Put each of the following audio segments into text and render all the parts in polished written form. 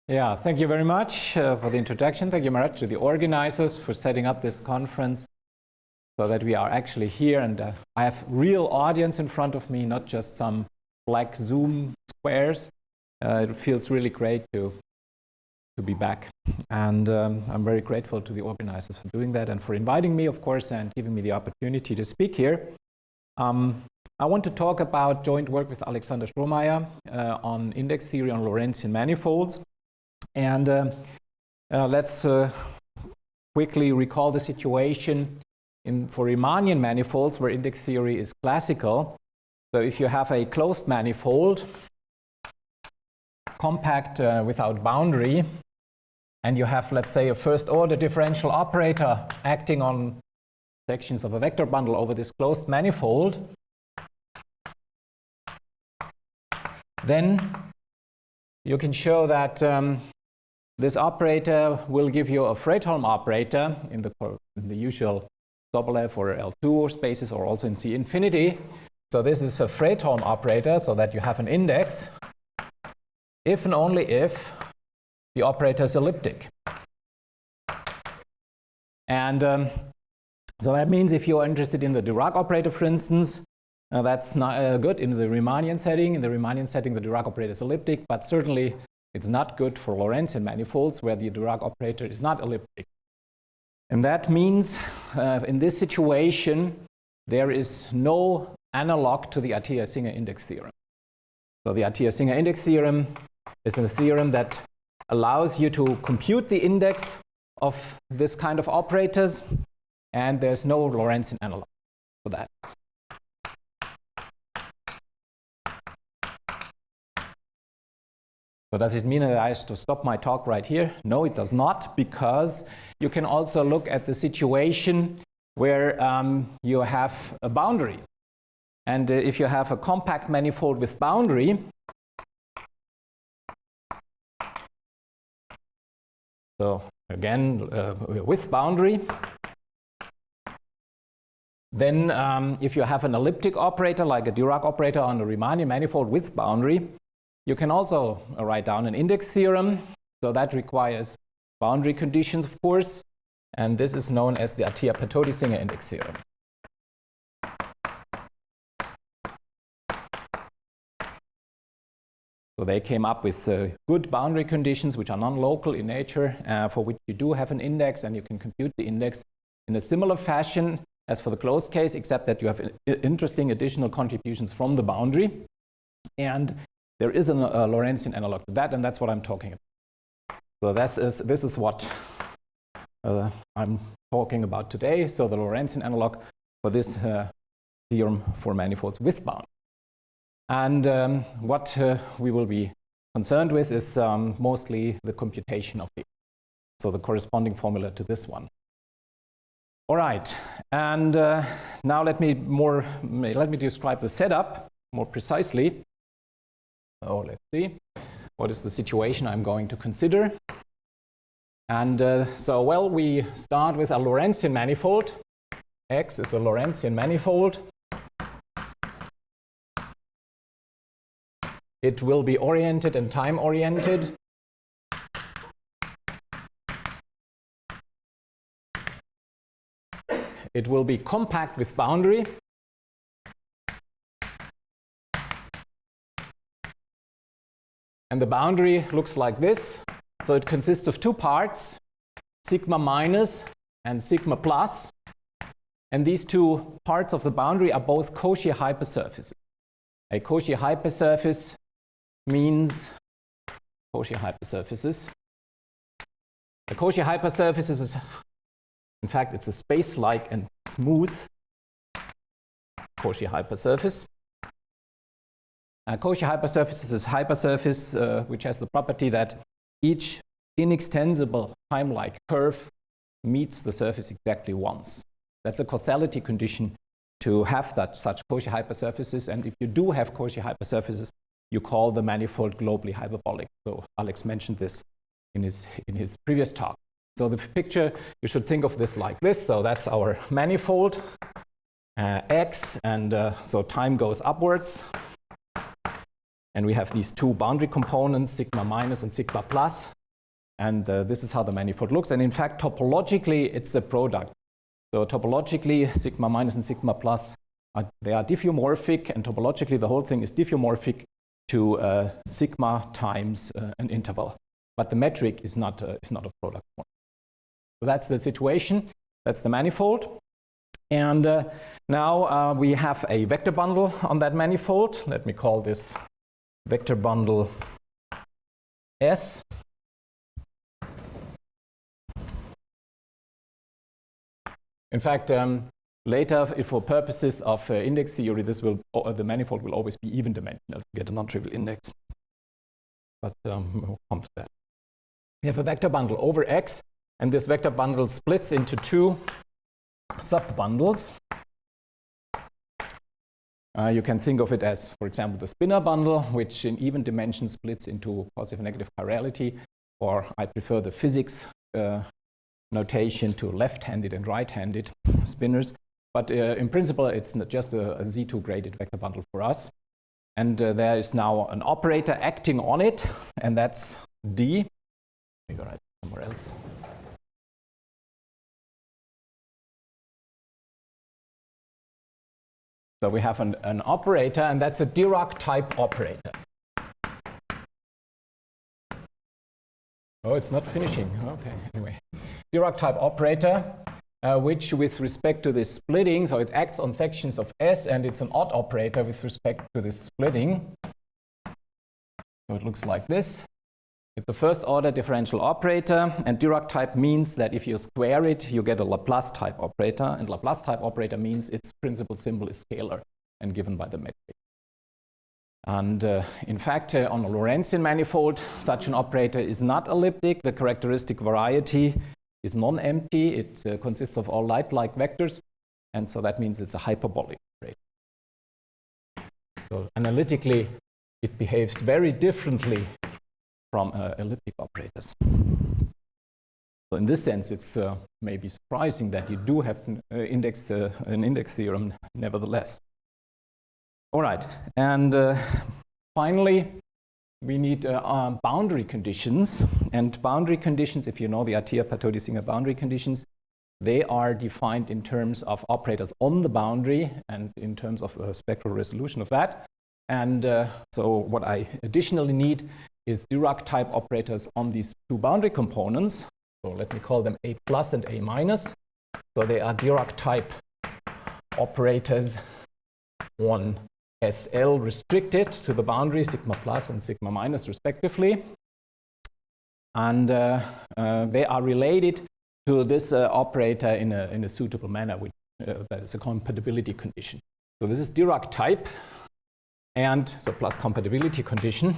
Yeah, thank you very much for the introduction. Thank you very much to the organizers for setting up this conference so that we are actually here and I have real audience in front of me, not just some black Zoom squares. It feels really great to be back. And I'm very grateful to the organizers for doing that and for inviting me, of course, and giving me the opportunity to speak here. I want to talk about joint work with Alexander Strohmaier on index theory on Lorentzian manifolds. And let's quickly recall the situation for Riemannian manifolds where index theory is classical. So if you have a closed manifold, compact without boundary, and you have, let's say, a first-order differential operator acting on sections of a vector bundle over this closed manifold, then you can show that this operator will give you a Fredholm operator in the usual Sobolev or L2 spaces, or also in C infinity. So this is a Fredholm operator, so that you have an index if and only if the operator is elliptic. And so that means if you are interested in the Dirac operator, for instance, that's not good in the Riemannian setting. In the Riemannian setting, the Dirac operator is elliptic, but certainly it's not good for Lorentzian manifolds where the Dirac operator is not elliptic. And that means in this situation, there is no analog to the Atiyah-Singer index theorem. So the Atiyah-Singer index theorem is a theorem that allows you to compute the index of this kind of operators, and there's no Lorentzian analog for that. So does it mean that I have to stop my talk right here? No, it does not, because you can also look at the situation where you have a boundary. And if you have a compact manifold with boundary, so again, with boundary, then if you have an elliptic operator, like a Dirac operator on a Riemannian manifold with boundary, you can also write down an index theorem. So that requires boundary conditions, of course. And this is known as the Atiyah-Patodi-Singer index theorem. So they came up with good boundary conditions which are non-local in nature, for which you do have an index, and you can compute the index in a similar fashion as for the closed case, except that you have interesting additional contributions from the boundary. And there is a Lorentzian analog to that, and that's what I'm talking about. So this is what I'm talking about today. So the Lorentzian analog for this theorem for manifolds with boundary. And what we will be concerned with is mostly the computation of the, so the corresponding formula to this one. All right, and now let me describe the setup more precisely. So let's see, what is the situation I'm going to consider? And well, we start with a Lorentzian manifold. X is a Lorentzian manifold. It will be oriented and time-oriented. It will be compact with boundary. And the boundary looks like this. So it consists of two parts, sigma minus and sigma plus. And these two parts of the boundary are both Cauchy hypersurfaces. A Cauchy hypersurface means Cauchy hypersurfaces. A Cauchy hypersurface is, in fact, it's a space-like and smooth Cauchy hypersurface. A Cauchy hypersurface is a hypersurface which has the property that each inextensible time-like curve meets the surface exactly once. That's a causality condition to have such Cauchy hypersurfaces, and if you do have Cauchy hypersurfaces, you call the manifold globally hyperbolic. So Alex mentioned this in his previous talk. So the picture, you should think of this like this. So that's our manifold, X, and so time goes upwards. And we have these two boundary components, sigma minus and sigma plus. And this is how the manifold looks. And in fact, topologically, it's a product. So topologically, sigma minus and sigma plus, they are diffeomorphic. And topologically, the whole thing is diffeomorphic to sigma times an interval. But the metric is not a product form. So that's the situation. That's the manifold. And now we have a vector bundle on that manifold. Let me call this vector bundle S. In fact, later, if for purposes of index theory, the manifold will always be even dimensional to get a non-trivial index. But we'll come to that. We have a vector bundle over X, and this vector bundle splits into two sub-bundles. You can think of it as, for example, the spinor bundle, which in even dimension splits into positive and negative chirality, or I prefer the physics notation to left-handed and right-handed spinors. But in principle, it's just a Z2 graded vector bundle for us. And there is now an operator acting on it, and that's D. Maybe I'll write it somewhere else. So we have an operator, and that's a Dirac-type operator. Oh, it's not finishing. Okay, anyway. Dirac-type operator, which with respect to this splitting, so it acts on sections of S, and it's an odd operator with respect to this splitting. So it looks like this. It's a first-order differential operator, and Dirac-type means that if you square it, you get a Laplace-type operator, and Laplace-type operator means its principal symbol is scalar and given by the metric. And in fact, on a Lorentzian manifold, such an operator is not elliptic. The characteristic variety is non-empty. It consists of all light-like vectors, and so that means it's a hyperbolic operator. So analytically, it behaves very differently from elliptic operators. So in this sense, it's maybe surprising that you do have an index theorem nevertheless. All right, and finally, we need boundary conditions. And boundary conditions, if you know the Atiyah-Patodi-Singer boundary conditions, they are defined in terms of operators on the boundary and in terms of spectral resolution of that. And so what I additionally need is Dirac-type operators on these two boundary components. So let me call them A plus and A minus. So they are Dirac-type operators on SL restricted to the boundary sigma plus and sigma minus respectively. And they are related to this operator in a suitable manner, which that is a compatibility condition. So this is Dirac-type, and so plus compatibility condition.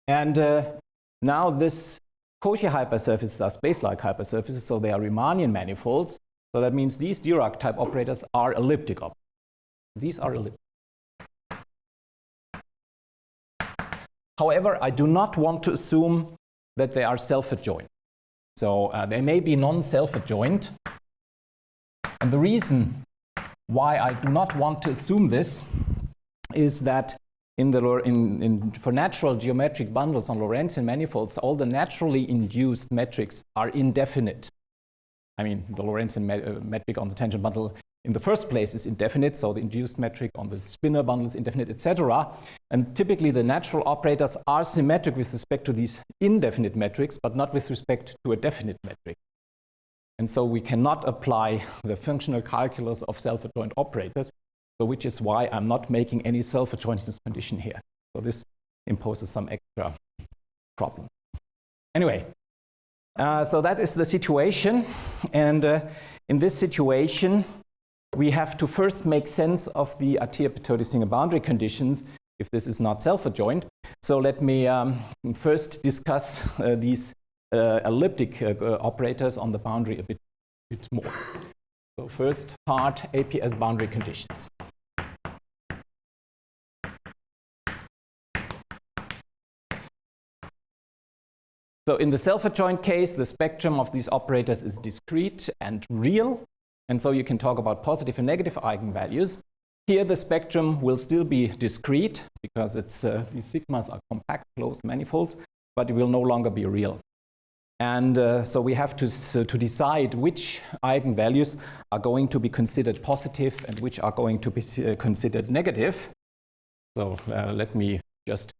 And now this Cauchy hypersurfaces are space-like hypersurfaces, so they are Riemannian manifolds. So that means these Dirac-type operators are elliptic operators. These are elliptic. However, I do not want to assume that they are self-adjoint. So they may be non-self-adjoint. And the reason why I do not want to assume this is that for natural geometric bundles on Lorentzian manifolds, all the naturally induced metrics are indefinite. I mean, the Lorentzian metric on the tangent bundle in the first place is indefinite, so the induced metric on the spinor bundle is indefinite, etc. And typically the natural operators are symmetric with respect to these indefinite metrics, but not with respect to a definite metric. And so we cannot apply the functional calculus of self-adjoint operators, so which is why I'm not making any self-adjointness condition here. So this imposes some extra problem. Anyway, so that is the situation. And in this situation, we have to first make sense of the Atiyah-Patodi-Singer boundary conditions if this is not self-adjoint. So let me first discuss these elliptic operators on the boundary a bit more. So first part, APS boundary conditions. So in the self-adjoint case, the spectrum of these operators is discrete and real. And so you can talk about positive and negative eigenvalues. Here the spectrum will still be discrete because it's, these sigmas are compact closed manifolds, but it will no longer be real. And so we have to decide which eigenvalues are going to be considered positive and which are going to be considered negative. So let me just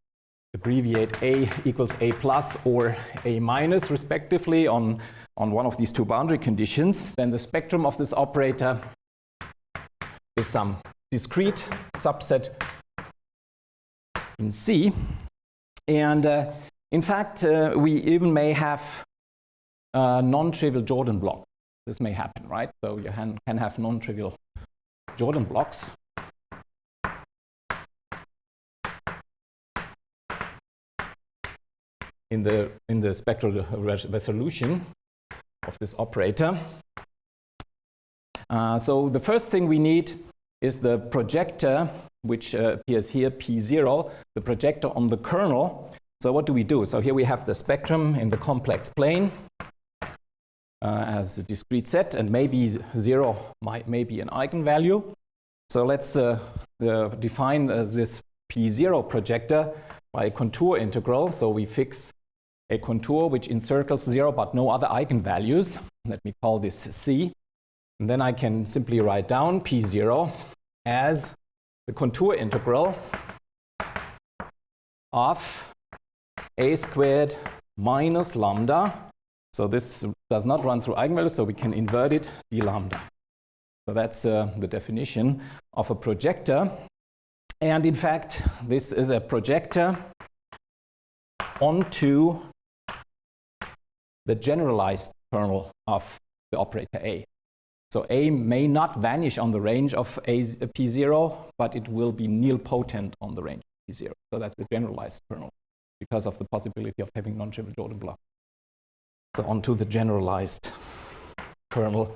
abbreviate A equals A plus or A minus respectively on one of these two boundary conditions. Then the spectrum of this operator is some discrete subset in C. And in fact, we even may have non-trivial Jordan block. This may happen, right? So you can have non-trivial Jordan blocks. In the spectral resolution of this operator. So the first thing we need is the projector, which appears here, P0, the projector on the kernel. So what do we do? So here we have the spectrum in the complex plane as a discrete set, and maybe 0 may be an eigenvalue. So let's define this P0 projector by a contour integral. So we fix a contour which encircles 0 but no other eigenvalues. Let me call this C. And then I can simply write down P0 as the contour integral of a squared minus lambda. So this does not run through eigenvalues, so we can invert it d lambda. So that's the definition of a projector. And in fact, this is a projector onto the generalized kernel of the operator A. So A may not vanish on the range of P0, but it will be nilpotent on the range of P0. So that's the generalized kernel because of the possibility of having non-trivial Jordan block. So onto the generalized kernel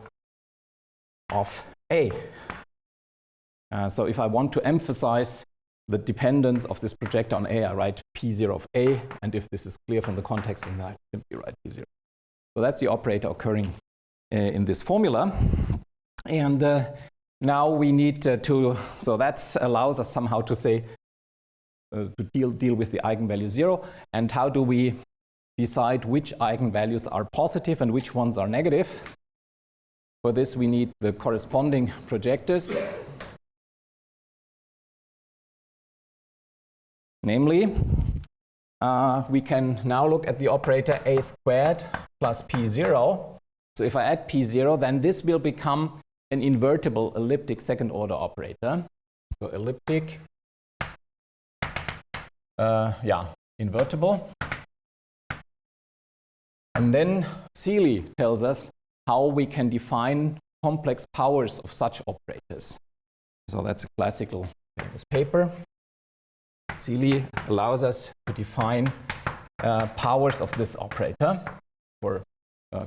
of A. So if I want to emphasize the dependence of this projector on A, I write P0 of A, and if this is clear from the context, then I simply write P0. So that's the operator occurring in this formula. And now we need so that allows us somehow to say, to deal with the eigenvalue 0. And how do we decide which eigenvalues are positive and which ones are negative? For this, we need the corresponding projectors. Namely, we can now look at the operator A squared plus P0. So if I add P0, then this will become an invertible elliptic second order operator. So elliptic, invertible. And then Seeley tells us how we can define complex powers of such operators. So that's a classical famous paper. Seeley allows us to define powers of this operator for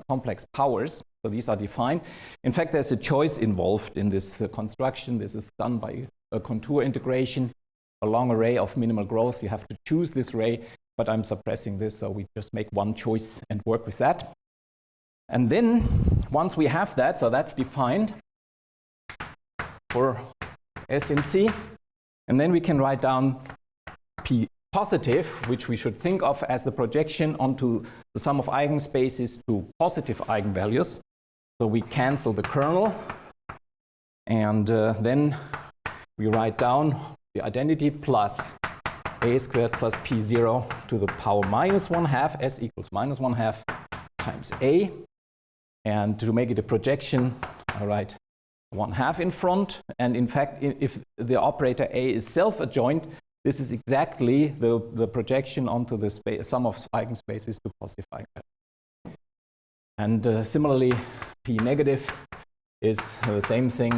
complex powers. So these are defined. In fact, there's a choice involved in this construction. This is done by a contour integration, a long array of minimal growth. You have to choose this array, but I'm suppressing this, so we just make one choice and work with that. And then once we have that, so that's defined for S in C, and then we can write down P positive, which we should think of as the projection onto the sum of eigenspaces to positive eigenvalues. So we cancel the kernel, and then we write down the identity plus A squared plus P0 to the power minus 1/2, S equals minus 1/2 times A. And to make it a projection, I write 1/2 in front. And in fact, if the operator A is self-adjoint, this is exactly the projection onto the sum of eigenspaces to positive eigenvalues. And similarly, P negative is the same thing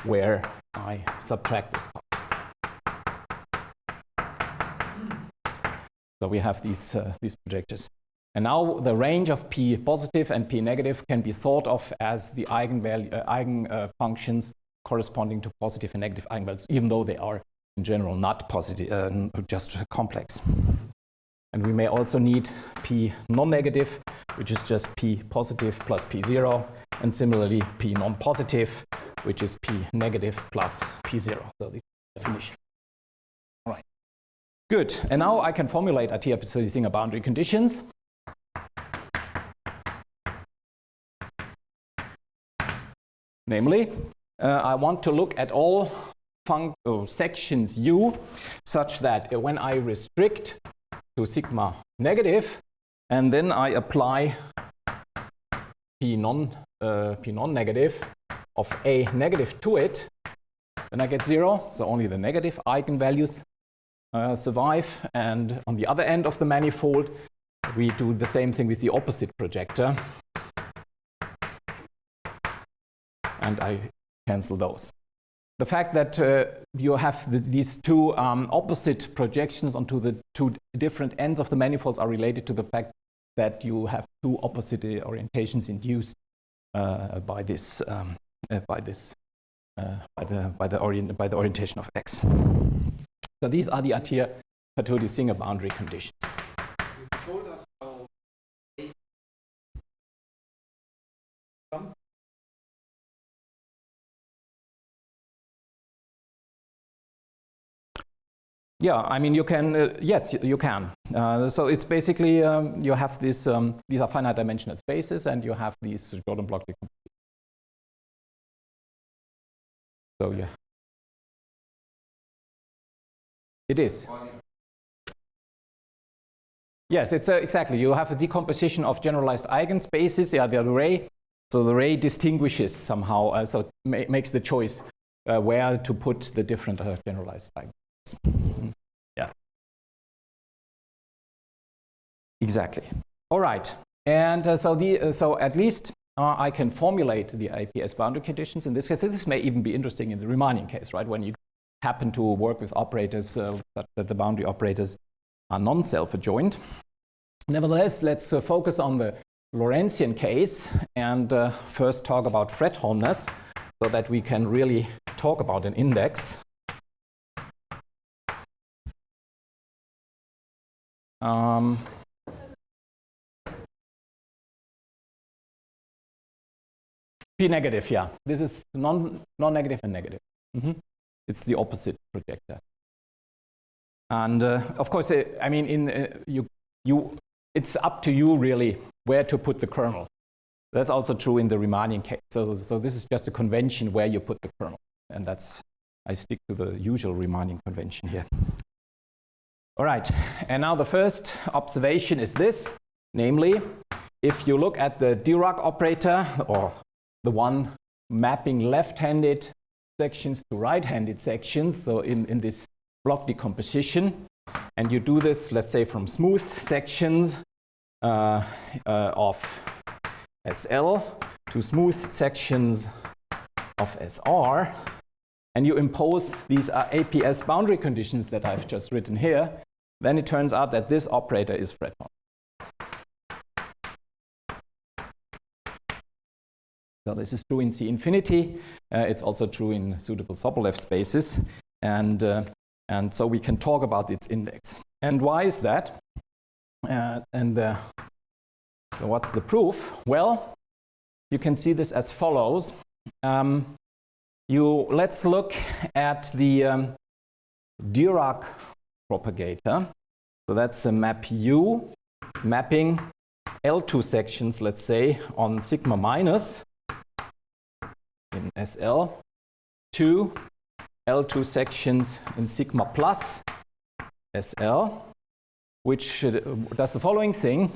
where I subtract this part. So we have these projectors. And now the range of P positive and P negative can be thought of as the functions corresponding to positive and negative eigenvalues, even though they are in general not positive, just complex. And we may also need P non-negative, which is just P positive plus P0, and similarly P non-positive, which is P negative plus P0. So this is the definition. All right. Good. And now I can formulate Atiyah-Singer boundary conditions. Namely, I want to look at all sections U such that when I restrict to sigma negative and then I apply P non-negative of A negative to it, then I get 0. So only the negative eigenvalues survive. And on the other end of the manifold, we do the same thing with the opposite projector. And I cancel those. The fact that you have these two opposite projections onto the two different ends of the manifolds are related to the fact that you have two opposite orientations induced by the orientation of X. So these are the Atiyah-Singer boundary conditions. You told us how yeah, I mean, you can, yes, you can. So it's basically, you have this, these are finite dimensional spaces, and you have these Jordan block decompositions. So, yeah. It is. Yes, it's exactly. You have a decomposition of generalized eigenspaces. Yeah, the ray. So the ray distinguishes somehow, so it makes the choice where to put the different generalized eigenspaces. Yeah. Exactly. All right. And so at least I can formulate the APS boundary conditions in this case. So this may even be interesting in the Riemannian case, right? When you happen to work with operators such that the boundary operators are non-self-adjoint. Nevertheless, let's focus on the Lorentzian case and first talk about Fredholmness so that we can really talk about an index. P negative, yeah. This is non-negative and negative. It's the opposite projector. And of course, I mean, it's up to you really where to put the kernel. That's also true in the Riemannian case. So this is just a convention where you put the kernel, and I stick to the usual Riemannian convention here. All right, and now the first observation is this, namely, if you look at the Dirac operator, or the one mapping left-handed sections to right-handed sections, so in this block decomposition, and you do this, let's say, from smooth sections of SL to smooth sections of SR, and you impose these APS boundary conditions that I've just written here, then it turns out that this operator is Fredholm. So this is true in C infinity. It's also true in suitable Sobolev spaces, and so we can talk about its index. And why is that? So what's the proof? Well, you can see this as follows. Let's look at the Dirac propagator. So that's a map U mapping L2 sections, let's say, on sigma minus in SL to L2 sections in sigma plus SL, which does the following thing.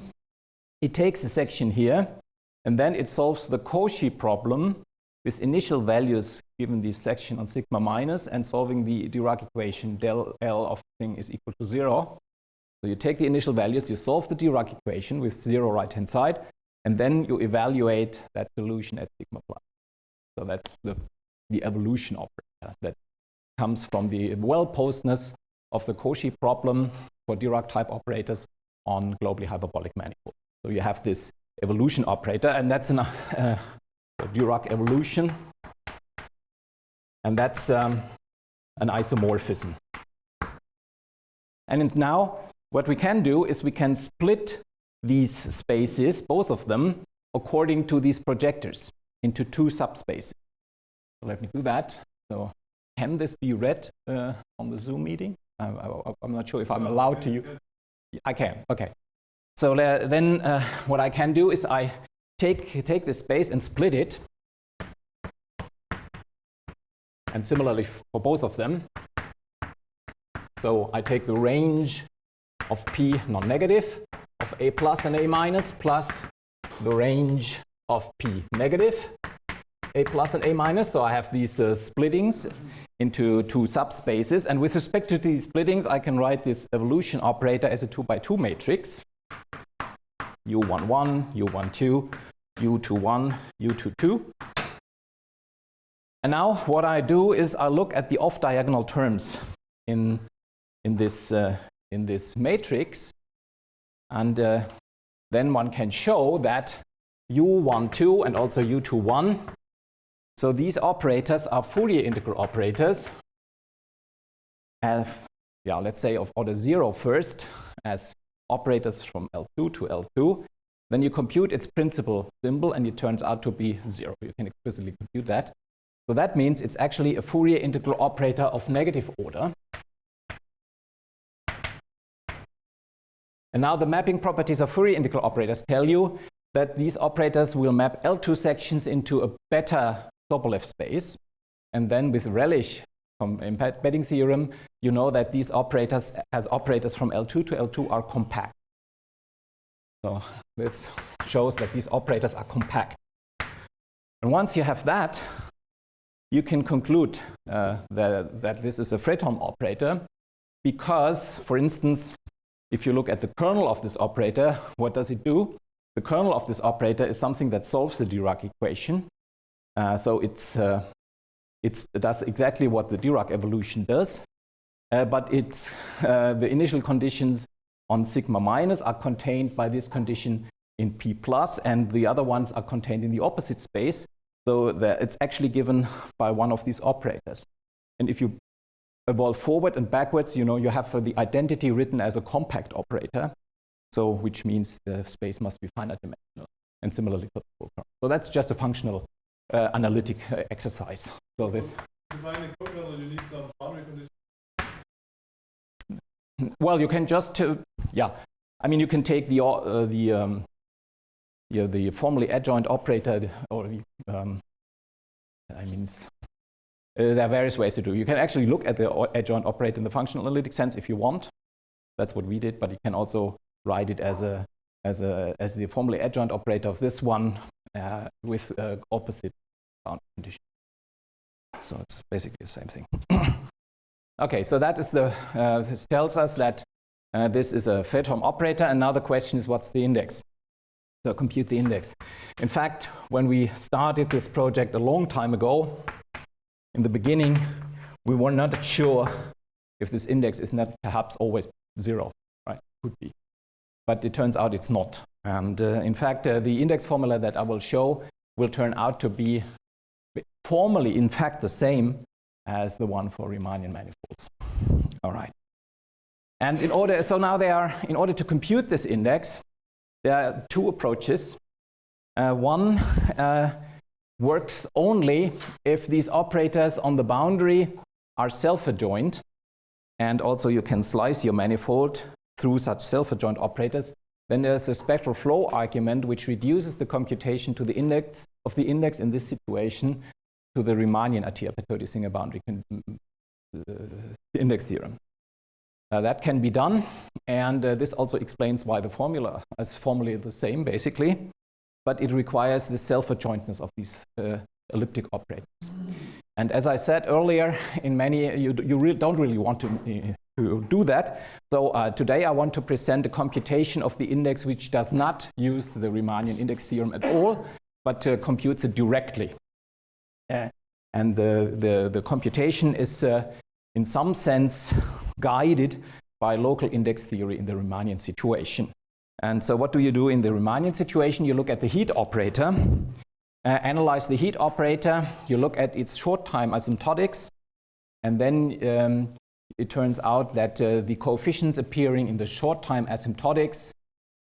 It takes a section here, and then it solves the Cauchy problem with initial values given this section on sigma minus and solving the Dirac equation del L of the thing is equal to 0. So you take the initial values, you solve the Dirac equation with 0 right-hand side, and then you evaluate that solution at sigma plus. So that's the evolution operator that comes from the well-posedness of the Cauchy problem for Dirac-type operators on globally hyperbolic manifolds. So you have this evolution operator, and that's an Dirac evolution, and that's an isomorphism. And now what we can do is we can split these spaces, both of them, according to these projectors into two subspaces. let me do that. So can this be read on the Zoom meeting? I'm not sure if I'm allowed to use. I can, okay. So then what I can do is I take this space and split it. And similarly for both of them. So I take the range of P non-negative of A plus and A minus plus the range of P negative, A plus and A minus. So I have these splittings into two subspaces. And with respect to these splittings, I can write this evolution operator as a 2x2 matrix. U11, U12, U21, U22. And now what I do is I look at the off-diagonal terms in this matrix, and then one can show that U12 and also U21, so these operators are Fourier integral operators, let's say of order 0 first, as operators from L2 to L2. Then you compute its principal symbol, and it turns out to be 0. You can explicitly compute that. So that means it's actually a Fourier integral operator of negative order. And now the mapping properties of Fourier integral operators tell you that these operators will map L2 sections into a better Sobolev space. And then with Relish embedding theorem, you know that these operators as operators from L2 to L2 are compact. So this shows that these operators are compact. And once you have that, you can conclude that this is a Fredholm operator because, for instance, if you look at the kernel of this operator, what does it do? The kernel of this operator is something that solves the Dirac equation. So it does exactly what the Dirac evolution does, but the initial conditions on sigma minus are contained by this condition in P plus, and the other ones are contained in the opposite space. So it's actually given by one of these operators. And if you evolve forward and backwards, you know, you have the identity written as a compact operator, so which means the space must be finite dimensional, and similarly for the full kernel. So that's just a functional analytic exercise. So this. To find a kernel, you need some boundary conditions. Well, you can just I mean, you can take the formally adjoint operator, or there are various ways to do. You can actually look at the adjoint operator in the functional analytic sense if you want. That's what we did, but you can also write it as the formally adjoint operator of this one with opposite boundary condition. So it's basically the same thing. Okay, so that is this tells us that this is a Fredholm operator, and now the question is, what's the index? So compute the index. In fact, when we started this project a long time ago, in the beginning, we were not sure if this index is not perhaps always 0, right? Could be. But it turns out it's not. And in fact, the index formula that I will show will turn out to be formally, in fact, the same as the one for Riemannian manifolds. All right. And in order to compute this index, there are two approaches. One works only if these operators on the boundary are self-adjoint, and also you can slice your manifold through such self-adjoint operators. Then there's a spectral flow argument which reduces the computation to the index of the index in this situation to the Riemannian Atiyah-Petodi-Singer boundary index theorem. That can be done, and this also explains why the formula is formally the same, basically, but it requires the self-adjointness of these elliptic operators. And as I said earlier, in many you don't really want to do that. So today I want to present a computation of the index which does not use the Riemannian index theorem at all, but computes it directly. And the computation is in some sense guided by local index theory in the Riemannian situation. And so what do you do in the Riemannian situation? You look at the heat operator, analyze the heat operator, you look at its short time asymptotics, and then it turns out that the coefficients appearing in the short time asymptotics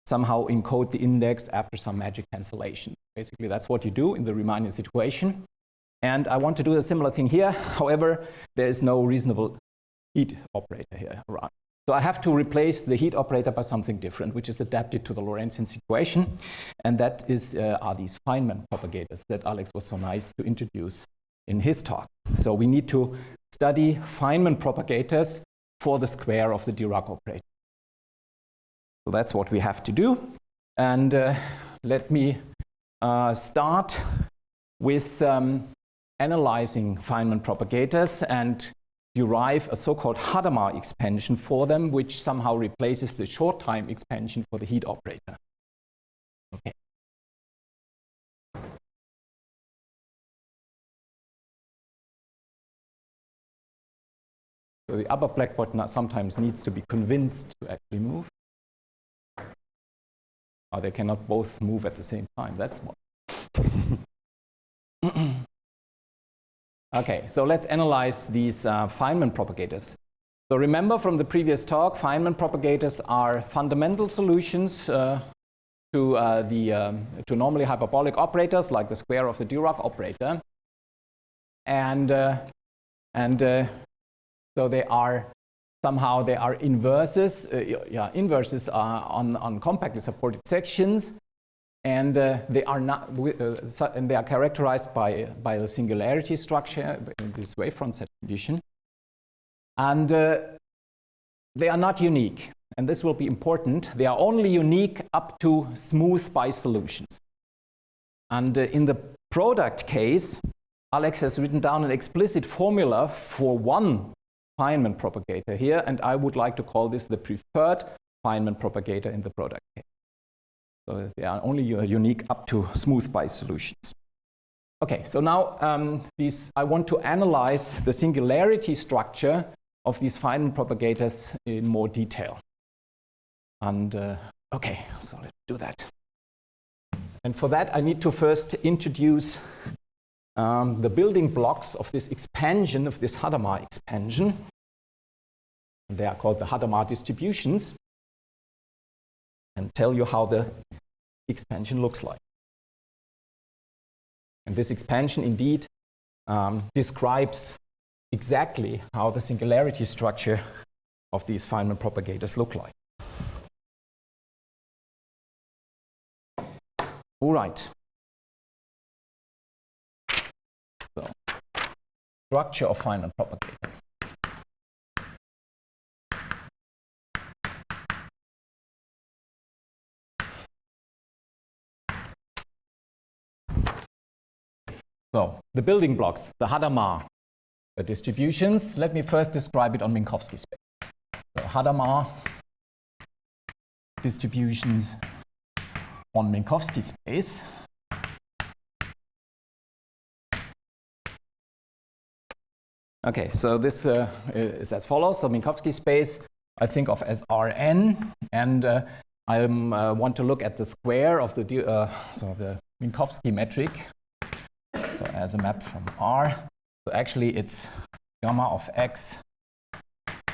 somehow encode the index after some magic cancellation. Basically, that's what you do in the Riemannian situation. And I want to do a similar thing here. However, there is no reasonable heat operator here around. So I have to replace the heat operator by something different, which is adapted to the Lorentzian situation. And that is, are these Feynman propagators that Alex was so nice to introduce in his talk. So we need to study Feynman propagators for the square of the Dirac operator. So that's what we have to do. And let me start with analyzing Feynman propagators and derive a so-called Hadamard expansion for them, which somehow replaces the short-time expansion for the heat operator. Okay. So the upper blackboard sometimes needs to be convinced to actually move. Or they cannot both move at the same time. That's one. Okay, so let's analyze these Feynman propagators. So remember from the previous talk, Feynman propagators are fundamental solutions to normally hyperbolic operators like the square of the Dirac operator. And so they are somehow inverses. Inverses are on compactly supported sections. And they are not, and they are characterized by the singularity structure in this wavefront set condition. And they are not unique, and this will be important. They are only unique up to smooth bisolutions. And in the product case, Alex has written down an explicit formula for one Feynman propagator here, and I would like to call this the preferred Feynman propagator in the product case. So they are only unique up to smooth bisolutions. Okay, so now I want to analyze the singularity structure of these Feynman propagators in more detail. And okay, so let's do that. And for that, I need to first introduce the building blocks of this expansion, of this Hadamard expansion. They are called the Hadamard distributions, and tell you how the expansion looks like. And this expansion indeed describes exactly how the singularity structure of these Feynman propagators look like. All right. So, structure of Feynman propagators. So, the building blocks, the Hadamard distributions. Let me first describe it on Minkowski space. So, Hadamard distributions on Minkowski space. Okay, so this is as follows. So, Minkowski space I think of as Rn, and I want to look at the square of the the Minkowski metric. So as a map from R. So actually it's gamma of x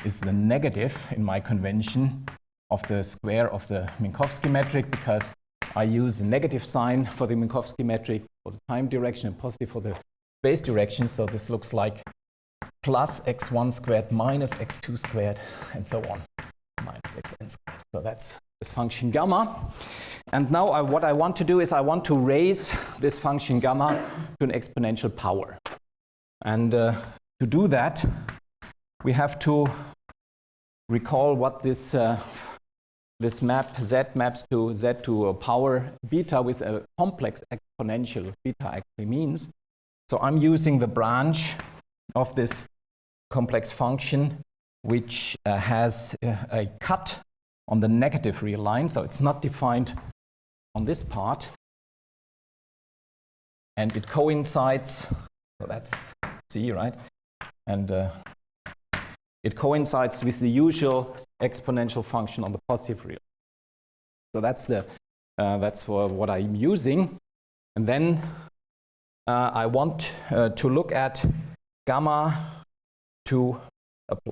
is the negative in my convention of the square of the Minkowski metric, because I use a negative sign for the Minkowski metric for the time direction and positive for the space direction. So this looks like plus x1 squared minus x2 squared and so on, minus xn squared. So that's this function gamma. And now what I want to do is I want to raise this function gamma to an exponential power. And to do that, we have to recall what this map z maps to z to a power beta with a complex exponential beta actually means. So I'm using the branch of this complex function which has a cut on the negative real line, so it's not defined on this part, and it coincides, so that's C, right? And it coincides with the usual exponential function on the positive real. So that's for what I'm using. And then I want to look at gamma to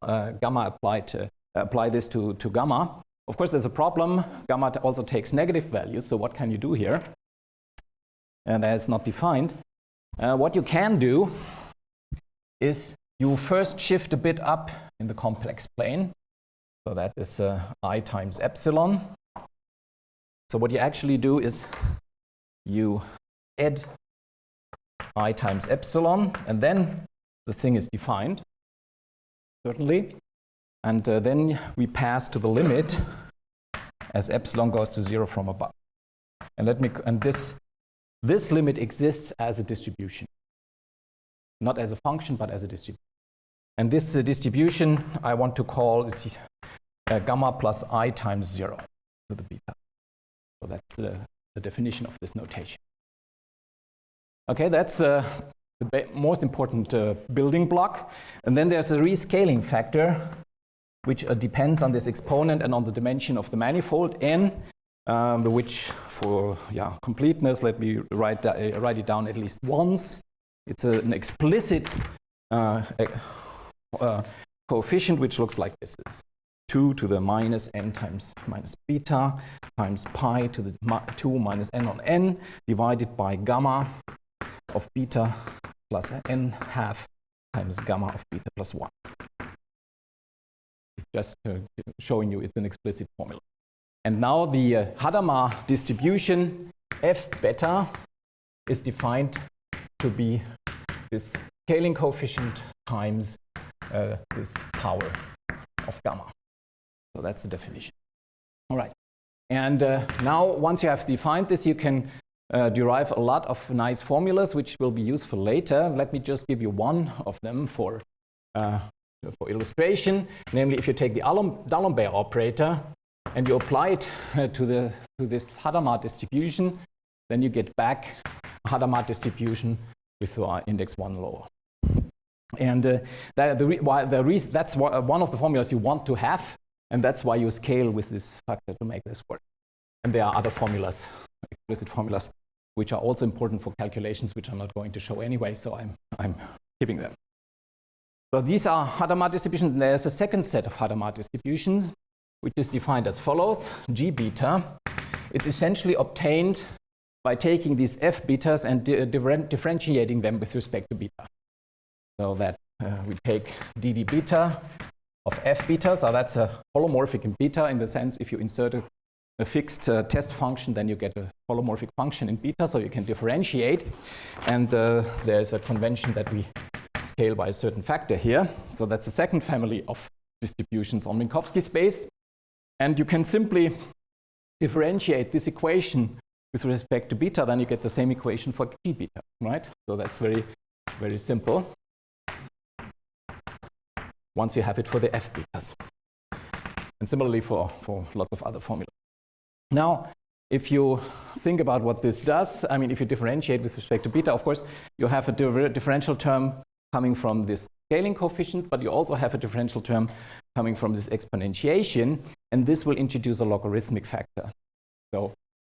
apply this to gamma. Of course, there's a problem. Gamma also takes negative values. So what can you do here? And that is not defined. What you can do is you first shift a bit up in the complex plane. So that is I times epsilon. So what you actually do is you add I times epsilon, and then the thing is defined, certainly. And then we pass to the limit as epsilon goes to 0 from above. And this limit exists as a distribution, not as a function, but as a distribution. And this distribution I want to call is gamma plus I times 0 to the beta. So that's the definition of this notation. Okay, that's the most important building block. And then there's a rescaling factor, which depends on this exponent and on the dimension of the manifold n, which for completeness, let me write it down at least once. It's an explicit coefficient which looks like this. It's 2 to the minus n times minus beta times pi to the 2 minus n on n divided by gamma of beta plus n half times gamma of beta plus 1. Just showing you it's an explicit formula. And now the Hadamard distribution f beta is defined to be this scaling coefficient times this power of gamma. So that's the definition. All right. And now once you have defined this, you can derive a lot of nice formulas which will be useful later. Let me just give you one of them for illustration. Namely, if you take the D'Alembert operator and you apply it to this Hadamard distribution, then you get back a Hadamard distribution with index 1 lower. And that's one of the formulas you want to have, and that's why you scale with this factor to make this work. And there are other formulas, explicit formulas, which are also important for calculations, which I'm not going to show anyway, so I'm skipping them. So these are Hadamard distributions. There's a second set of Hadamard distributions, which is defined as follows: G beta. It's essentially obtained by taking these f betas and differentiating them with respect to beta. So that we take dd beta of f beta. So that's a holomorphic in beta, in the sense if you insert a fixed test function, then you get a holomorphic function in beta, so you can differentiate. And there's a convention that we scale by a certain factor here. So that's the second family of distributions on Minkowski space. And you can simply differentiate this equation with respect to beta, then you get the same equation for G beta, right? So that's very, very simple once you have it for the f betas. And similarly for lots of other formulas. Now, if you think about what this does, I mean, if you differentiate with respect to beta, of course, you have a differential term coming from this scaling coefficient, but you also have a differential term coming from this exponentiation, and this will introduce a logarithmic factor. So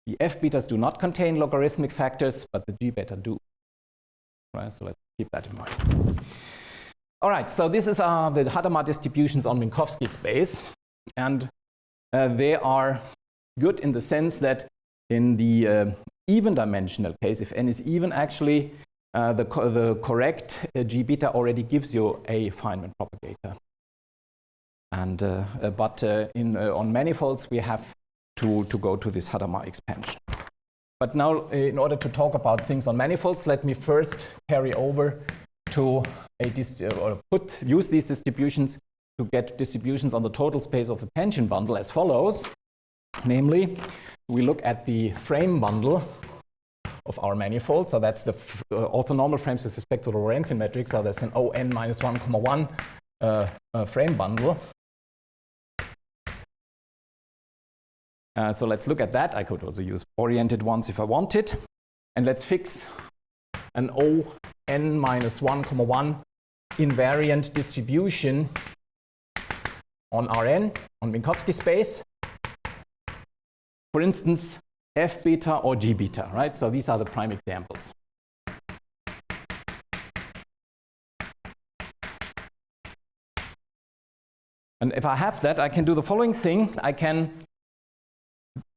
the f betas do not contain logarithmic factors, but the g beta do. Right, so let's keep that in mind. All right, so this is the Hadamard distributions on Minkowski space, and they are good in the sense that in the even dimensional case, if n is even, actually the correct g beta already gives you a Feynman propagator. And but on manifolds we have to go to this Hadamard expansion. But now, in order to talk about things on manifolds, let me first carry over to use these distributions to get distributions on the total space of the tangent bundle as follows. Namely, we look at the frame bundle of our manifold. So that's the orthonormal frames with respect to the Lorentzian metric. So there's an ON minus 1,1 frame bundle. So let's look at that. I could also use oriented ones if I wanted. And let's fix an ON minus 1,1 invariant distribution on Rn, on Minkowski space. For instance, f beta or g beta, right? So these are the prime examples. And if I have that, I can do the following thing. I can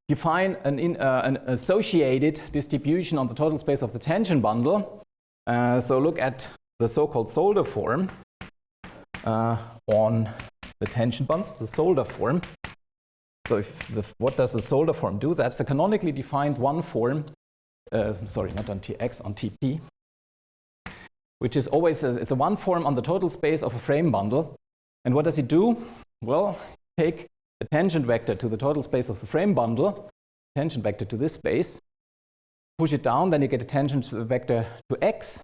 define an associated distribution on the total space of the tangent bundle So look at the so-called solder form on the tension bonds, the solder form. So what does the solder form do? That's a canonically defined one form, sorry, not on Tx, on Tp, which is always it's a one form on the total space of a frame bundle. And what does it do? Well, take a tangent vector to the total space of the frame bundle, tangent vector to this space, push it down, then you get a tangent vector to x.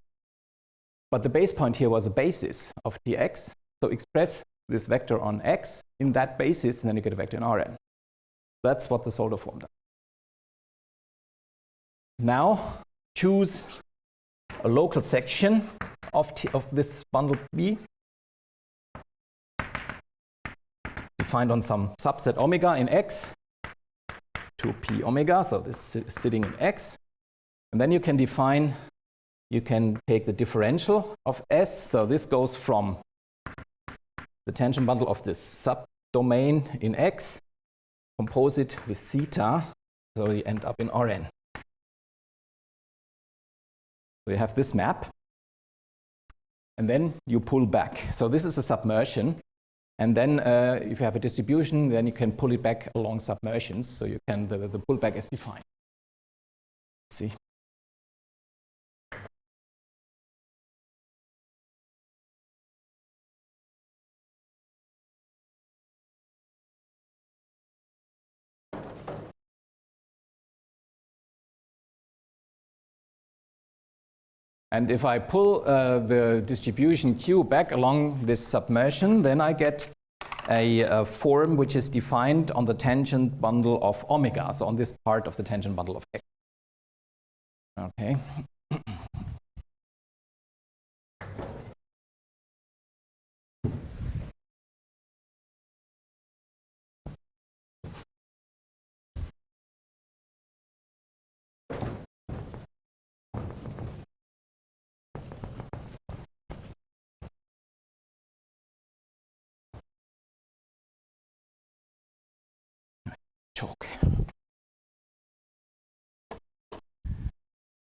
But the base point here was a basis of Tx. So express this vector on x in that basis, and then you get a vector in Rn. That's what the solder form does. Now choose a local section of this bundle B, defined on some subset omega in X to P omega. So this is sitting in X. And then you can define, you can take the differential of S. So this goes from the tangent bundle of this subdomain in X, compose it with theta, so you end up in Rn. So you have this map, and then you pull back. So this is a submersion, and then if you have a distribution, then you can pull it back along submersions. So you can the pullback is defined. Let's see. And if I pull the distribution Q back along this submersion, then I get a form which is defined on the tangent bundle of omega, so on this part of the tangent bundle of X. Okay.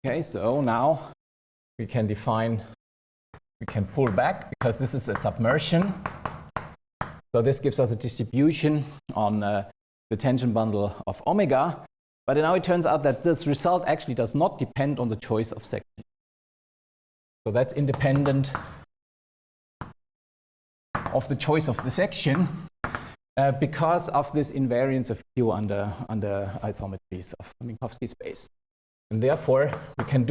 Okay, so now we can define, we can pull back because this is a submersion. So this gives us a distribution on the tangent bundle of omega. But now it turns out that this result actually does not depend on the choice of section. So that's independent of the choice of the section because of this invariance of Q under isometries of Minkowski space. And therefore, we can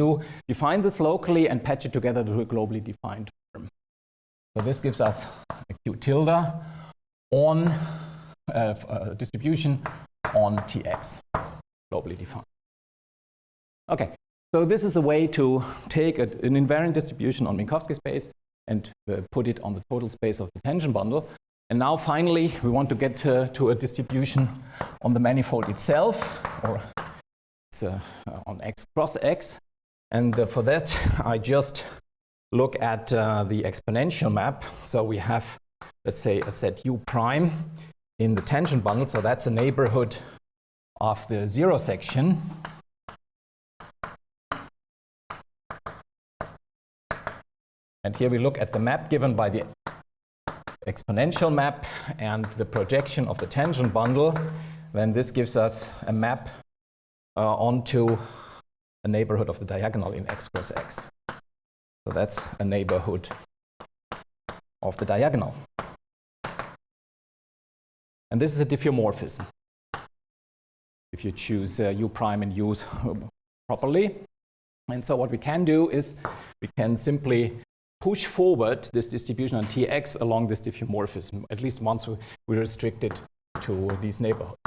define this locally and patch it together to a globally defined form. So this gives us a Q tilde on distribution on Tx, globally defined. Okay, so this is a way to take an invariant distribution on Minkowski space and put it on the total space of the tangent bundle. And now finally, we want to get to a distribution on the manifold itself, or on X cross X. And for that, I just look at the exponential map. So we have, let's say, a set U prime in the tangent bundle. So that's a neighborhood of the zero section. And here we look at the map given by the exponential map and the projection of the tangent bundle. Then this gives us a map onto a neighborhood of the diagonal in X cross X. So that's a neighborhood of the diagonal. And this is a diffeomorphism, if you choose U prime and U's properly. And so what we can do is we can simply push forward this distribution on Tx along this diffeomorphism, at least once we restrict it to these neighborhoods.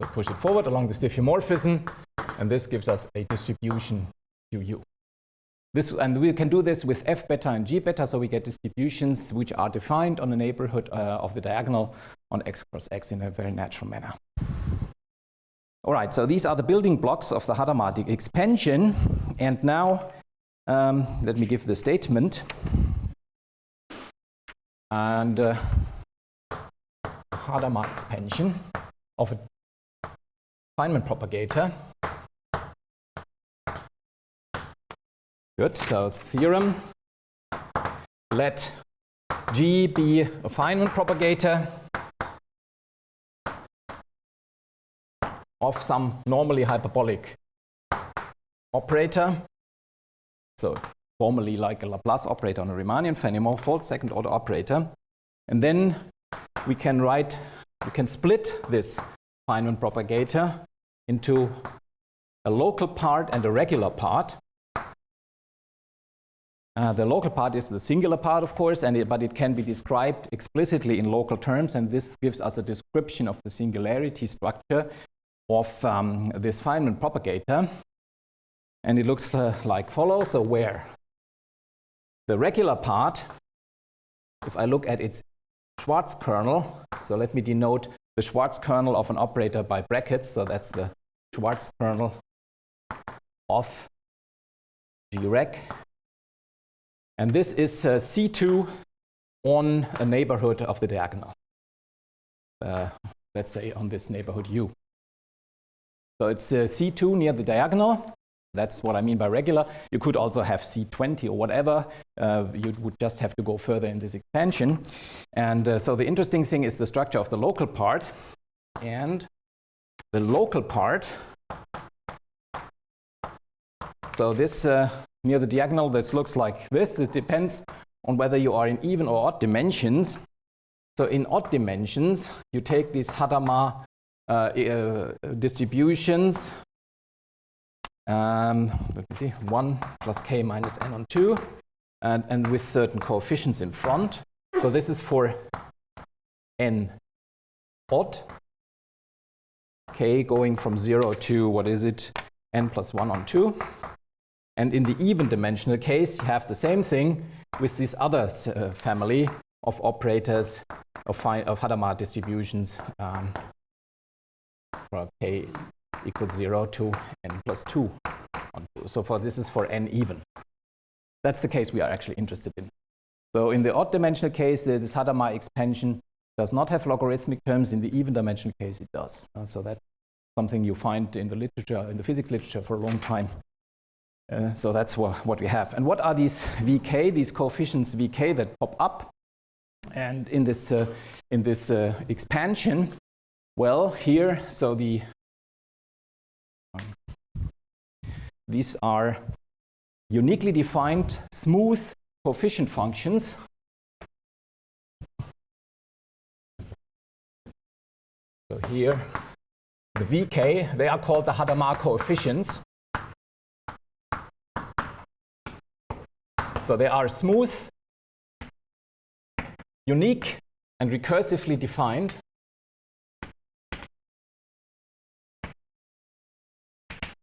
So push it forward along this diffeomorphism, and this gives us a distribution QU. And we can do this with F beta and G beta, so we get distributions which are defined on the neighborhood of the diagonal on X cross X in a very natural manner. All right, so these are the building blocks of the Hadamard expansion. And now let me give the statement. And Hadamard expansion of a Feynman propagator. Good, so it's theorem. Let G be a Feynman propagator of some normally hyperbolic operator. So formally like a Laplace operator on a Riemannian manifold, second order operator. And then we can split this Feynman propagator into a local part and a regular part. The local part is the singular part, of course, but it can be described explicitly in local terms, and this gives us a description of the singularity structure of this Feynman propagator. And it looks like follows. So where the regular part, if I look at its Schwarz kernel, so let me denote the Schwarz kernel of an operator by brackets, so that's the Schwarz kernel of Dirac. And this is C2 on a neighborhood of the diagonal. Let's say on this neighborhood U. So it's C2 near the diagonal. That's what I mean by regular. You could also have C20 or whatever. You would just have to go further in this expansion. And so the interesting thing is the structure of the local part. And the local part, so this near the diagonal, this looks like this. It depends on whether you are in even or odd dimensions. So in odd dimensions, you take these Hadamard distributions. Let me see, 1 plus k minus n on 2, and with certain coefficients in front. So this is for n odd, k going from 0 to, what is it, n plus 1 on 2. And in the even dimensional case, you have the same thing with this other family of operators of Hadamard distributions for k equals 0 to n plus 2 on 2. So this is for n even. That's the case we are actually interested in. So in the odd dimensional case, this Hadamard expansion does not have logarithmic terms. In the even dimensional case, it does. So that's something you find in the literature, in the physics literature for a long time. So that's what we have. And what are these Vk, these coefficients Vk that pop up? And in this expansion, well, here, so these are uniquely defined smooth coefficient functions. So here, the Vk, they are called the Hadamard coefficients. So they are smooth, unique, and recursively defined.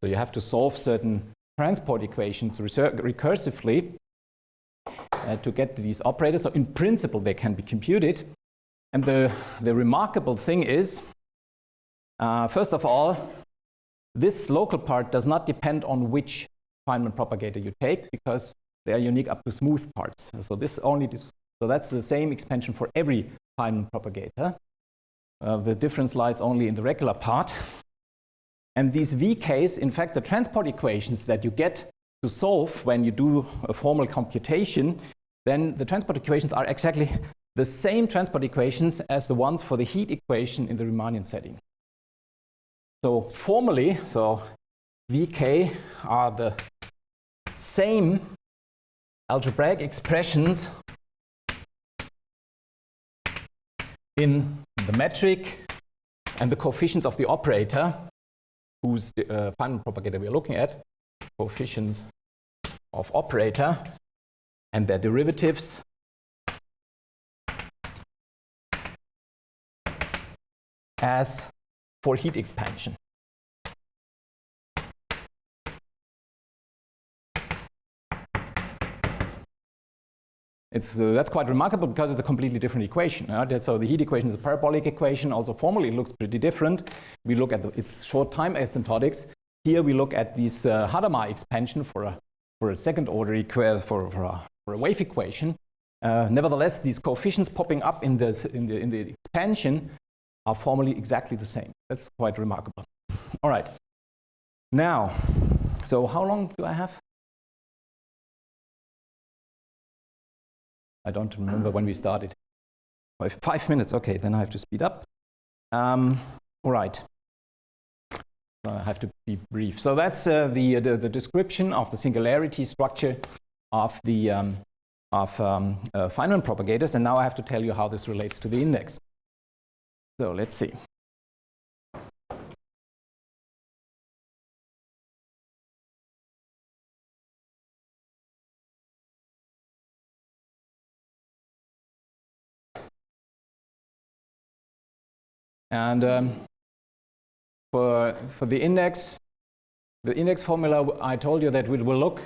So you have to solve certain transport equations recursively to get to these operators. So in principle, they can be computed. And the remarkable thing is, first of all, this local part does not depend on which Feynman propagator you take, because they are unique up to smooth parts. So so that's the same expansion for every Feynman propagator. The difference lies only in the regular part. And these Vk's, in fact, the transport equations that you get to solve when you do a formal computation, then the transport equations are exactly the same transport equations as the ones for the heat equation in the Riemannian setting. So formally, so Vk are the same algebraic expressions in the metric and the coefficients of the operator, whose Feynman propagator we are looking at, coefficients of operator and their derivatives as for heat expansion. That's quite remarkable because it's a completely different equation. So the heat equation is a parabolic equation. Also formally it looks pretty different. We look at its short time asymptotics. Here we look at this Hadamard expansion for a second order for a wave equation. Nevertheless, these coefficients popping up in the expansion are formally exactly the same. That's quite remarkable. All right. Now, so how long do I have? I don't remember when we started. 5 minutes. Okay, then I have to speed up. All right. I have to be brief. So that's the description of the singularity structure of the Feynman propagators, and now I have to tell you how this relates to the index. So let's see. And for the index formula, I told you that it will look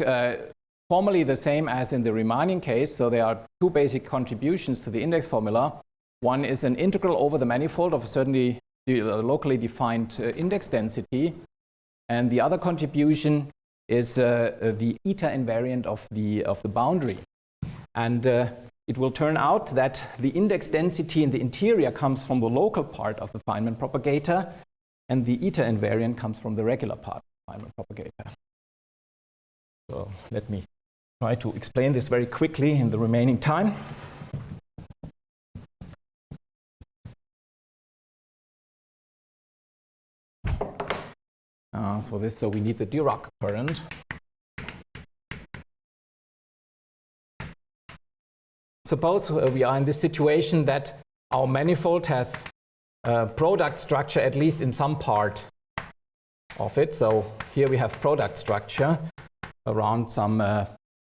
formally the same as in the Riemannian case. So there are two basic contributions to the index formula. One is an integral over the manifold of a certainly locally defined index density, and the other contribution is the eta invariant of the boundary. And it will turn out that the index density in the interior comes from the local part of the Feynman propagator, and the eta invariant comes from the regular part of the Feynman propagator. So let me try to explain this very quickly in the remaining time. So we need the Dirac current. Suppose we are in this situation that our manifold has a product structure at least in some part of it. So here we have product structure around some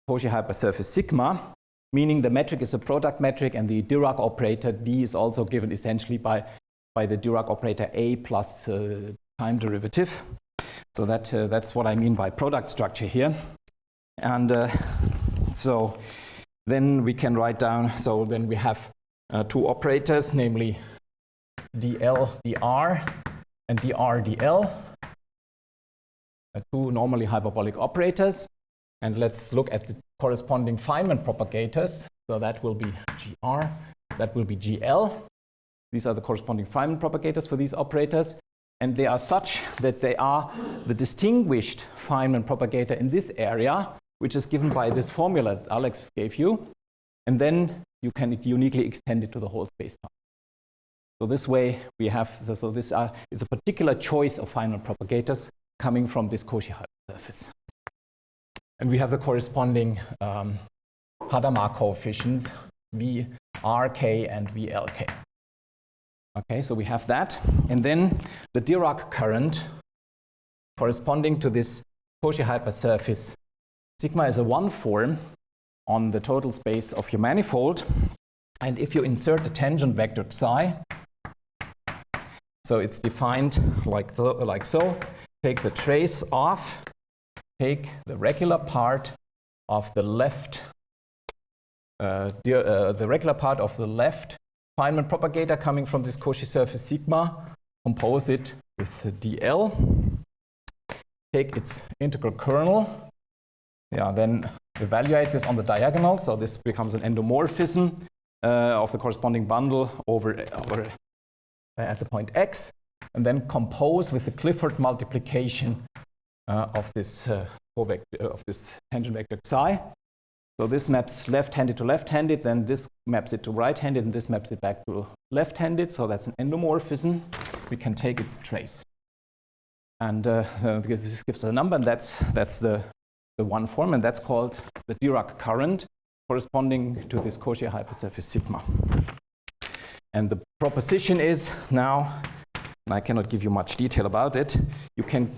Cauchy hypersurface sigma, meaning the metric is a product metric, and the Dirac operator D is also given essentially by the Dirac operator A plus time derivative. So that's what I mean by product structure here. And so then we can write down, so then we have two operators, namely dl dr and dr dl, two normally hyperbolic operators. And let's look at the corresponding Feynman propagators. So that will be gr, that will be gl. These are the corresponding Feynman propagators for these operators. And they are such that they are the distinguished Feynman propagator in this area, which is given by this formula that Alex gave you. And then you can uniquely extend it to the whole spacetime. So this way we have, so this is a particular choice of Feynman propagators coming from this Cauchy hypersurface. And we have the corresponding Hadamard coefficients, VRK and VLK. Okay, so we have that. And then the Dirac current corresponding to this Cauchy hypersurface sigma is a one form on the total space of your manifold. And if you insert the tangent vector psi, so it's defined like so, take the trace off, take the regular part of the left, the regular part of the left Feynman propagator coming from this Cauchy surface sigma, compose it with dl, take its integral kernel, then evaluate this on the diagonal, so this becomes an endomorphism of the corresponding bundle over at the point x, and then compose with the Clifford multiplication of this tangent vector psi. So this maps left-handed to left-handed, then this maps it to right-handed, and this maps it back to left-handed. So that's an endomorphism. We can take its trace. And this gives us a number, and that's the one form, and that's called the Dirac current, corresponding to this Cauchy hypersurface sigma. And the proposition is now, and I cannot give you much detail about it, you can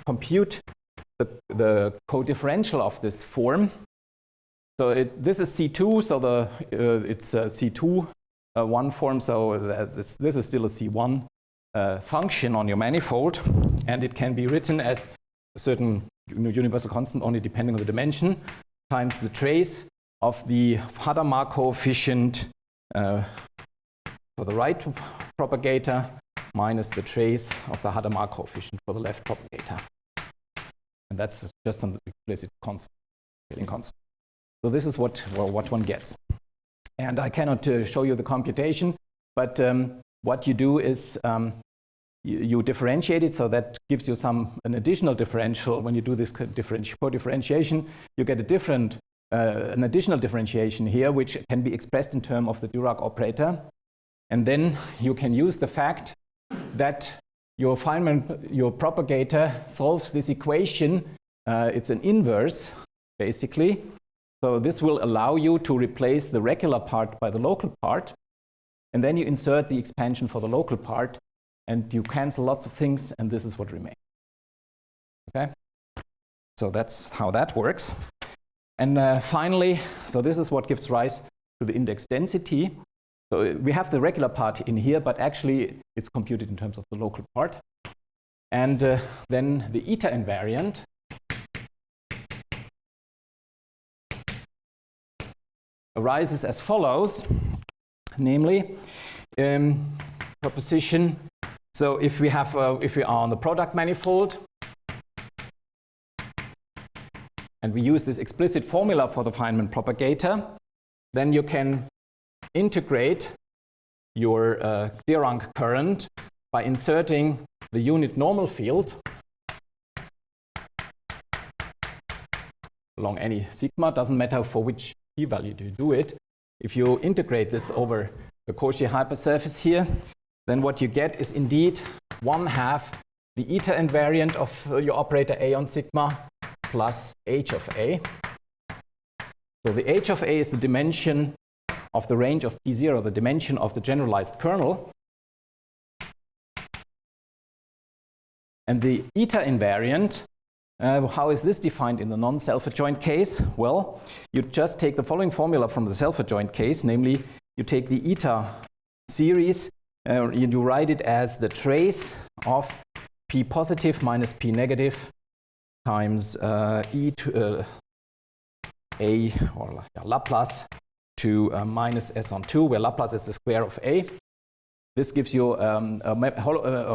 compute the codifferential of this form. So this is C2, so it's C2 one form, so this is still a C1 function on your manifold, and it can be written as a certain universal constant, only depending on the dimension, times the trace of the Hadamard coefficient for the right propagator minus the trace of the Hadamard coefficient for the left propagator. And that's just an explicit constant, scaling constant. So this is what one gets. And I cannot show you the computation, but what you do is you differentiate it, so that gives you an additional differential. When you do this co-differentiation, you get an additional differentiation here, which can be expressed in terms of the Dirac operator. And then you can use the fact that your propagator solves this equation. It's an inverse, basically. So this will allow you to replace the regular part by the local part. And then you insert the expansion for the local part. And you cancel lots of things, and this is what remains. Okay? So that's how that works. And finally, so this is what gives rise to the index density. So we have the regular part in here, but actually it's computed in terms of the local part. And then the eta invariant arises as follows, namely, proposition. So if we are on the product manifold, and we use this explicit formula for the Feynman propagator, then you can integrate your Dirac current by inserting the unit normal field along any sigma. Doesn't matter for which p-value you do it. If you integrate this over the Cauchy hypersurface here, then what you get is indeed 1/2 the eta invariant of your operator A on sigma plus h of A. So the h of A is the dimension of the range of P0, the dimension of the generalized kernel. And the eta invariant, how is this defined in the non-self-adjoint case? Well, you just take the following formula from the self-adjoint case, namely you take the eta series, you write it as the trace of P positive minus P negative times e to A, or Laplace to minus S on 2, where Laplace is the square of A. This gives you a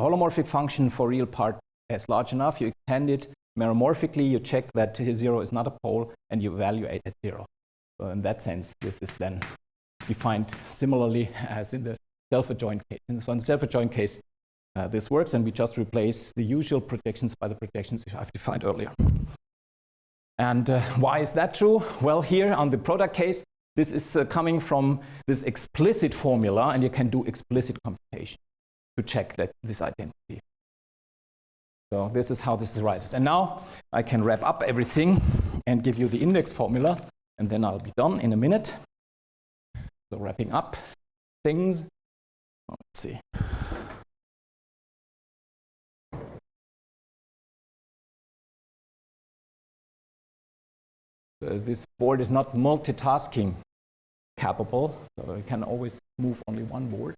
holomorphic function for real part S large enough. You extend it meromorphically, you check that 0 is not a pole, and you evaluate at 0. So in that sense, this is then defined similarly as in the self-adjoint case. And so in the self-adjoint case, this works, and we just replace the usual projections by the projections I've defined earlier. And why is that true? Well, here on the product case, this is coming from this explicit formula, and you can do explicit computation to check that this identity. So this is how this arises. And now I can wrap up everything and give you the index formula, and then I'll be done in a minute. So wrapping up things. Let's see. This board is not multitasking capable, so you can always move only one board.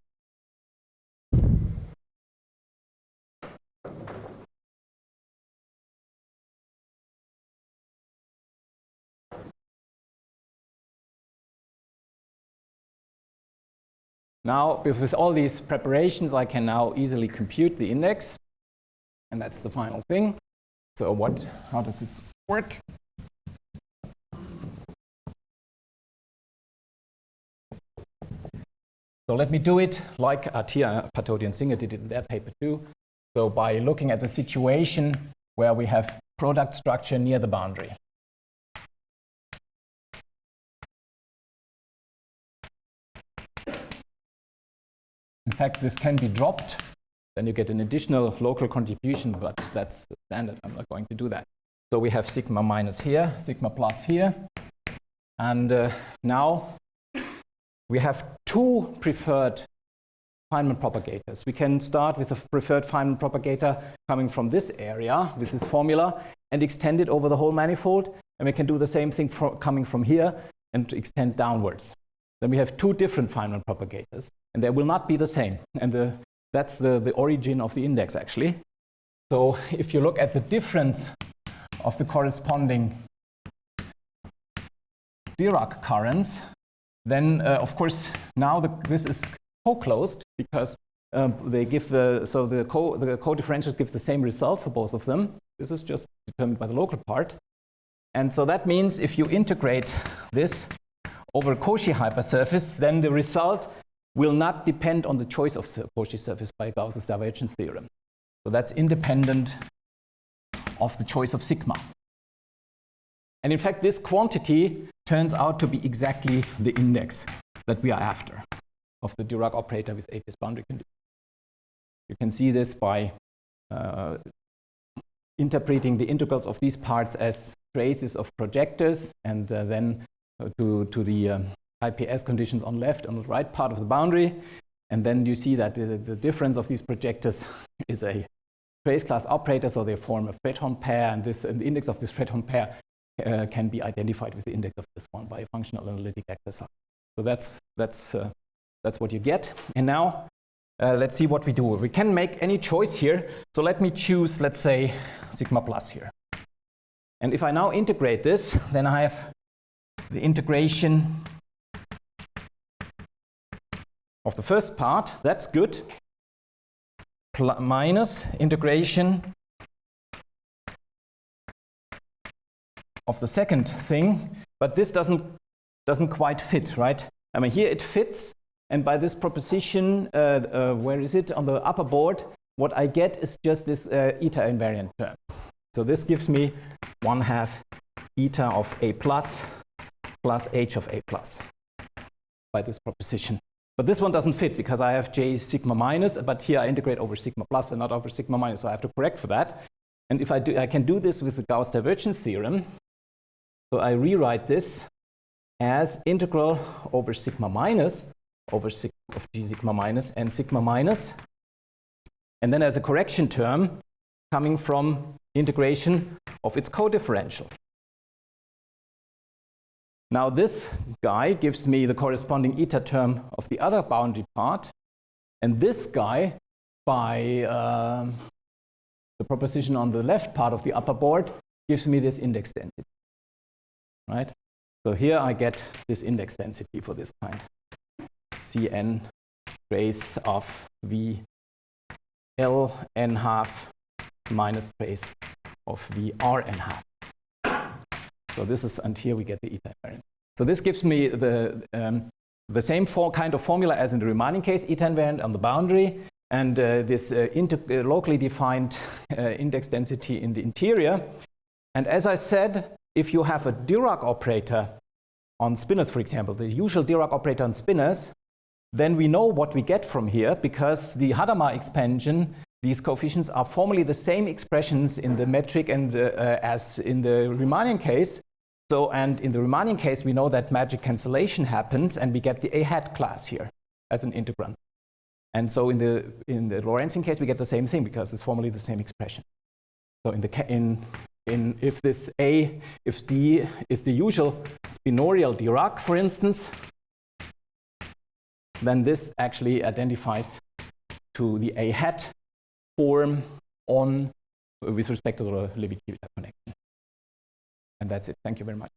Now, with all these preparations, I can now easily compute the index, and that's the final thing. So how does this work? So let me do it like Attia, Patodi, and Singer did it in their paper too. So by looking at the situation where we have product structure near the boundary. In fact, this can be dropped. Then you get an additional local contribution, but that's standard. I'm not going to do that. So we have sigma minus here, sigma plus here. And now we have two preferred Feynman propagators. We can start with a preferred Feynman propagator coming from this area with this formula and extend it over the whole manifold. And we can do the same thing coming from here and extend downwards. Then we have two different Feynman propagators, and they will not be the same. And that's the origin of the index, actually. So if you look at the difference of the corresponding Dirac currents, then of course now this is co-closed because they give the co-differentials give the same result for both of them. This is just determined by the local part. And so that means if you integrate this over Cauchy hypersurface, then the result will not depend on the choice of the Cauchy surface by Gauss's divergence theorem. So that's independent of the choice of sigma. And in fact, this quantity turns out to be exactly the index that we are after of the Dirac operator with APS boundary condition. You can see this by interpreting the integrals of these parts as traces of projectors, and then to the IPS conditions on the right part of the boundary. And then you see that the difference of these projectors is a trace class operator, so they form a Fredholm pair, and the index of this Fredholm pair can be identified with the index of this one by a functional analytic exercise. So that's what you get. And now let's see what we do. We can make any choice here. So let me choose, let's say, sigma plus here. And if I now integrate this, then I have the integration of the first part. That's good. Minus integration of the second thing. But this doesn't quite fit, right? I mean, here it fits. And by this proposition, where is it? On the upper board, what I get is just this eta invariant term. So this gives me 1/2 eta of A plus h of A plus by this proposition. But this one doesn't fit because I have j sigma minus, but here I integrate over sigma plus and not over sigma minus, so I have to correct for that. And if I can do this with the Gauss divergence theorem. So I rewrite this as integral over sigma minus over of g sigma minus and sigma minus, and then as a correction term coming from integration of its codifferential. Now this guy gives me the corresponding eta term of the other boundary part, and this guy, by the proposition on the left part of the upper board, gives me this index density, right? So here I get this index density for this kind. Cn trace of V L n half minus trace of V R n half. So this is, and here we get the eta invariant. So this gives me the same kind of formula as in the Riemannian case, eta invariant on the boundary, and this locally defined index density in the interior. And as I said, if you have a Dirac operator on spinors, for example, the usual Dirac operator on spinors, then we know what we get from here, because the Hadamard expansion, these coefficients are formally the same expressions in the metric and as in the Riemannian case. So, and in the Riemannian case, we know that magic cancellation happens, and we get the A hat class here as an integrand. And so in the Lorentzian case, we get the same thing because it's formally the same expression. So if this A, if D is the usual spinorial Dirac, for instance, then this actually identifies to the A hat form on with respect to the Levi-Civita connection. And that's it. Thank you very much.